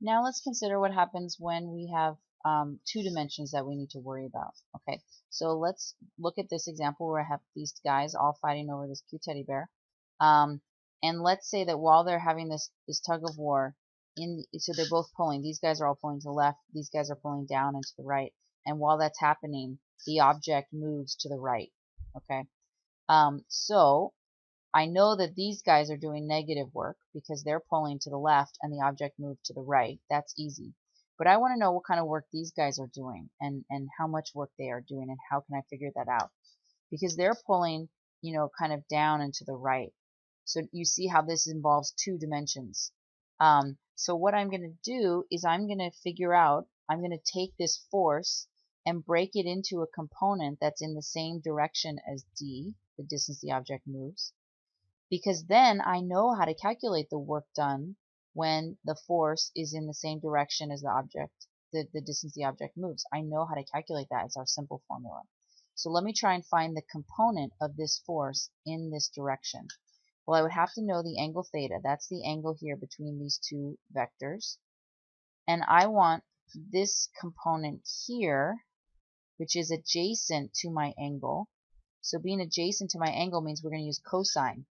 Now let's consider what happens when we have two dimensions that we need to worry about. Okay, so let's look at this example where I have these guys all fighting over this cute teddy bear. And let's say that while they're having this tug of war, so they're both pulling. These guys are all pulling to the left. These guys are pulling down and to the right. And while that's happening, the object moves to the right. Okay, so I know that these guys are doing negative work because they're pulling to the left and the object moved to the right. That's easy. But I want to know what kind of work these guys are doing and how much work they are doing and how can I figure that out. Because they're pulling, kind of down and to the right. So you see how this involves two dimensions. So what I'm going to do is I'm going to take this force and break it into a component that's in the same direction as D, the distance the object moves, because then I know how to calculate the work done when the force is in the same direction as the object, the distance the object moves. I know how to calculate that. It's our simple formula. So let me try and find the component of this force in this direction. Well, I would have to know the angle theta. That's the angle here between these two vectors. And I want this component here, which is adjacent to my angle. So being adjacent to my angle means we're going to use cosine.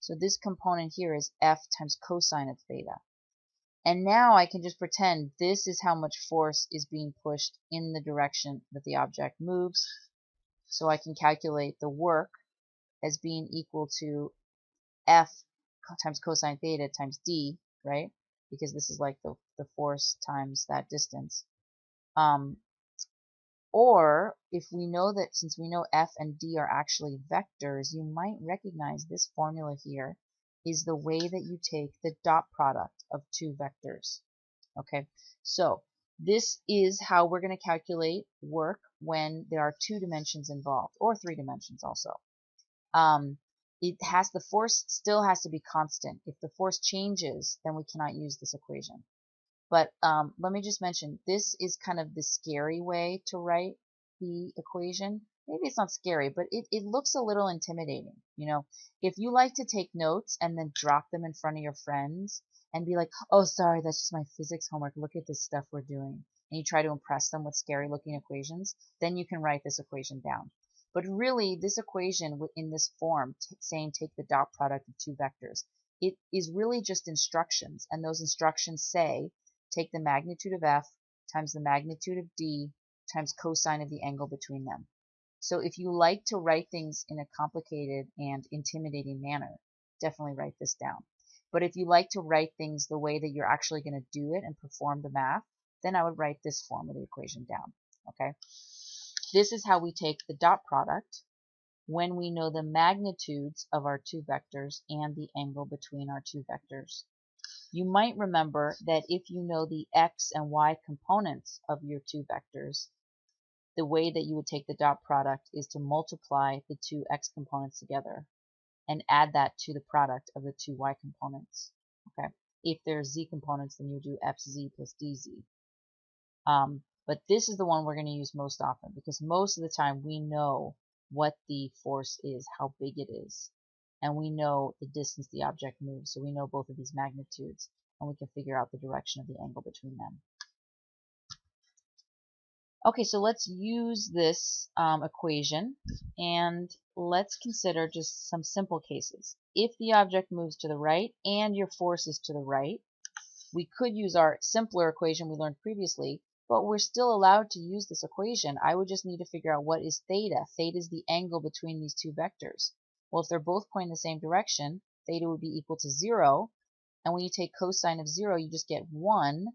So this component here is f times cosine of theta. And now I can just pretend this is how much force is being pushed in the direction that the object moves. So I can calculate the work as being equal to f times cosine theta times d, right? Because this is like the force times that distance. Or if we know that, since we know f and d are actually vectors, you might recognize this formula here is the way that you take the dot product of two vectors. Okay, so this is how we're going to calculate work when there are two dimensions involved, or three dimensions also. The force still has to be constant. If the force changes, then we cannot use this equation. But let me just mention, this is kind of the scary way to write the equation. Maybe it's not scary, but it looks a little intimidating. If you like to take notes and then drop them in front of your friends and be like, oh, sorry, that's just my physics homework. Look at this stuff we're doing. And you try to impress them with scary looking equations, then you can write this equation down. But really, this equation in this form, saying take the dot product of two vectors, it is really just instructions. And those instructions say, take the magnitude of f times the magnitude of d times cosine of the angle between them. So if you like to write things in a complicated and intimidating manner, definitely write this down. But if you like to write things the way that you're actually going to do it and perform the math, then I would write this form of the equation down. Okay? This is how we take the dot product when we know the magnitudes of our two vectors and the angle between our two vectors. You might remember that if you know the x and y components of your two vectors, the way that you would take the dot product is to multiply the two x components together and add that to the product of the two y components. Okay. If there's z components, then you do fz plus dz. But this is the one we're going to use most often because most of the time we know what the force is, how big it is, and we know the distance the object moves, so we know both of these magnitudes, and we can figure out the direction of the angle between them. Okay, so let's use this equation, and let's consider just some simple cases. If the object moves to the right and your force is to the right, we could use our simpler equation we learned previously, but we're still allowed to use this equation. I would just need to figure out what is theta. Theta is the angle between these two vectors. Well, if they're both pointing the same direction, theta would be equal to 0. And when you take cosine of 0, you just get 1.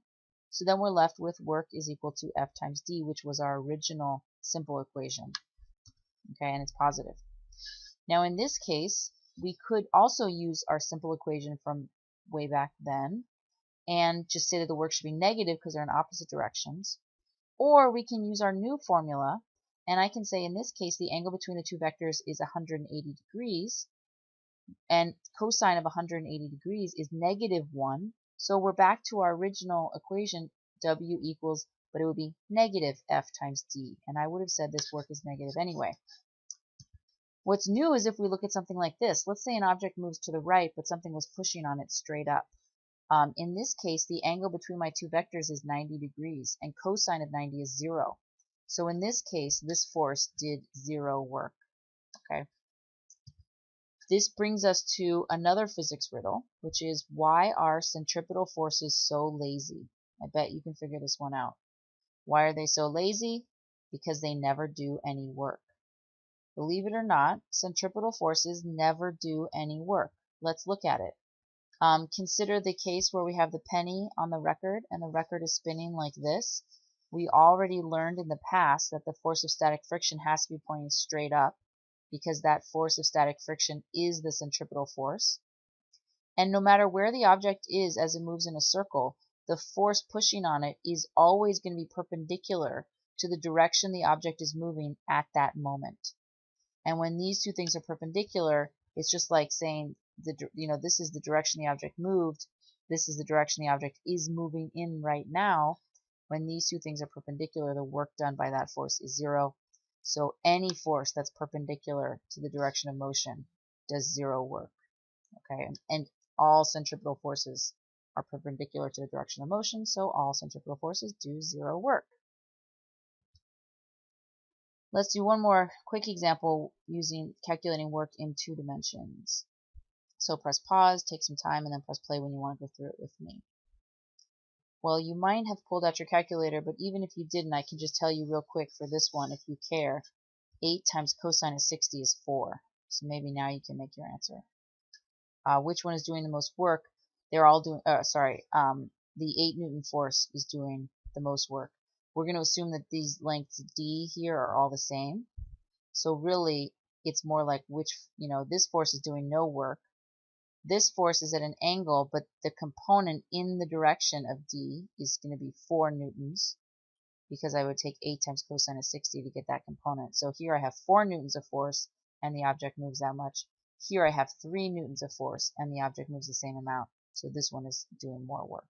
So then we're left with work is equal to f times d, which was our original simple equation. Okay, and it's positive. Now in this case, we could also use our simple equation from way back then and just say that the work should be negative because they're in opposite directions. Or we can use our new formula, and I can say in this case the angle between the two vectors is 180 degrees, and cosine of 180 degrees is -1. So we're back to our original equation, w equals, but it would be negative f times d, and I would have said this work is negative anyway. What's new is if we look at something like this. Let's say an object moves to the right, but something was pushing on it straight up. In this case, the angle between my two vectors is 90 degrees, and cosine of 90 is 0. So in this case, this force did 0 work. Okay. This brings us to another physics riddle, which is, why are centripetal forces so lazy? I bet you can figure this one out. Why are they so lazy? Because they never do any work. Believe it or not, centripetal forces never do any work. Let's look at it. Consider the case where we have the penny on the record and the record is spinning like this. We already learned in the past that the force of static friction has to be pointing straight up, because that force of static friction is the centripetal force. And no matter where the object is as it moves in a circle, the force pushing on it is always going to be perpendicular to the direction the object is moving at that moment. And when these two things are perpendicular, it's just like saying, this is the direction the object moved, this is the direction the object is moving in right now. When these two things are perpendicular, the work done by that force is 0. So any force that's perpendicular to the direction of motion does 0 work. Okay, and all centripetal forces are perpendicular to the direction of motion, so all centripetal forces do 0 work. Let's do one more quick example using calculating work in 2 dimensions. So press pause, take some time, and then press play when you want to go through it with me. Well, you might have pulled out your calculator, but even if you didn't, I can just tell you real quick for this one, if you care. 8 times cosine of 60 is 4. So maybe now you can make your answer. Which one is doing the most work? They're all doing, the 8 Newton force is doing the most work. We're going to assume that these lengths D here are all the same. So really, it's more like this force is doing no work. This force is at an angle, but the component in the direction of D is going to be 4 newtons, because I would take 8 times cosine of 60 to get that component. So here I have 4 newtons of force, and the object moves that much. Here I have 3 newtons of force, and the object moves the same amount. So this one is doing more work.